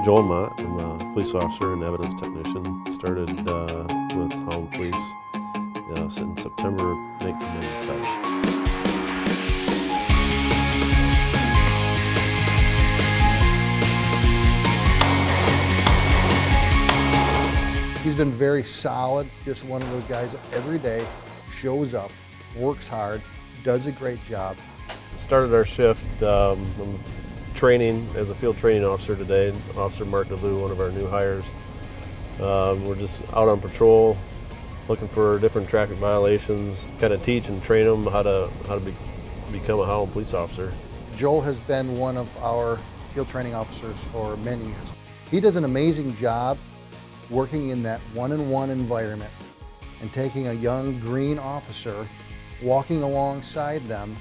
Joel Maat. I'm a police officer and evidence technician. Started with Holland Police in September 1997. He's been very solid, just one of those guys that every day shows up, works hard, does a great job. Started our shift I'm training as a field training officer today. Officer Mark DeLue, one of our new hires. We're just out on patrol, looking for different traffic violations, kind of teach and train them how to become a Holland police officer. Joel has been one of our field training officers for many years. He does an amazing job working in that one-on-one environment and taking a young green officer, walking alongside them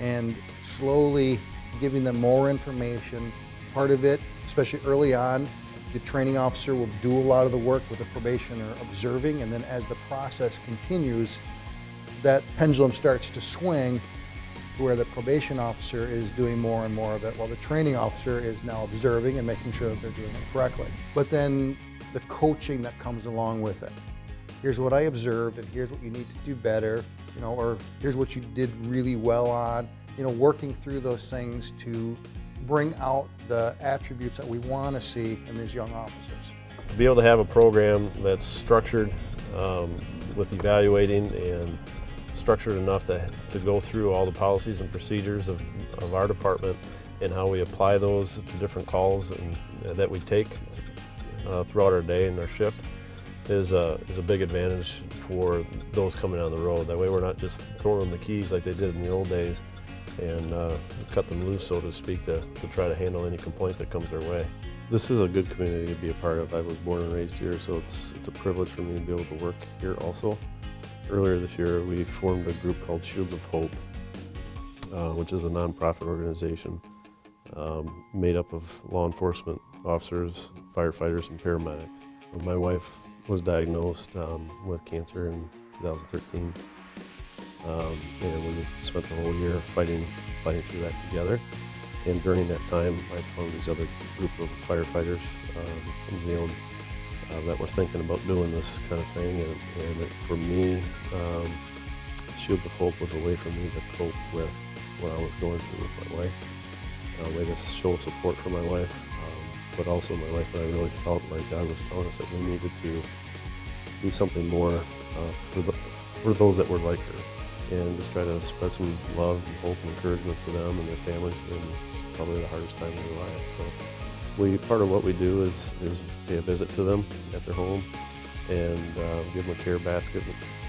and slowly giving them more information. Part of it, especially early on, the training officer will do a lot of the work with the probationer observing, and then as the process continues, that pendulum starts to swing to where the probation officer is doing more and more of it, while the training officer is now observing and making sure that they're doing it correctly. But then the coaching that comes along with it. Here's what I observed, and here's what you need to do better, or here's what you did really well on. Working through those things to bring out the attributes that we want to see in these young officers. To be able to have a program that's structured with evaluating and structured enough to go through all the policies and procedures of our department and how we apply those to different calls that we take throughout our day and our shift is a big advantage for those coming down the road. That way we're not just throwing them the keys like they did in the old days and cut them loose, so to speak, to try to handle any complaint that comes their way. This is a good community to be a part of. I was born and raised here, so it's a privilege for me to be able to work here also. Earlier this year, we formed a group called Shields of Hope, which is a nonprofit organization made up of law enforcement officers, firefighters, and paramedics. My wife was diagnosed with cancer in 2013. And we spent the whole year fighting through that together. And during that time, I found these other group of firefighters from Zealand that were thinking about doing this kind of thing. And for me, Shields of Hope was a way for me to cope with what I was going through with my wife. A way to show support for my wife, but also my wife and I really felt like God was telling us that we needed to do something more for those that were like her, and just try to spread some love and hope and encouragement to them and their families during probably the hardest time in their life. So part of what we do is pay a visit to them at their home and give them a care basket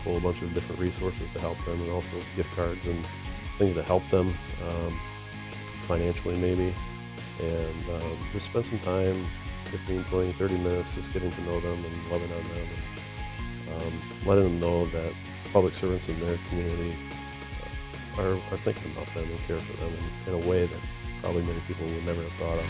full of a bunch of different resources to help them, and also gift cards and things to help them financially maybe, and just spend some time, 15, 20, 30 minutes, just getting to know them and loving on them, and letting them know that public servants in their community are thinking about them and care for them in a way that probably many people would never have thought of.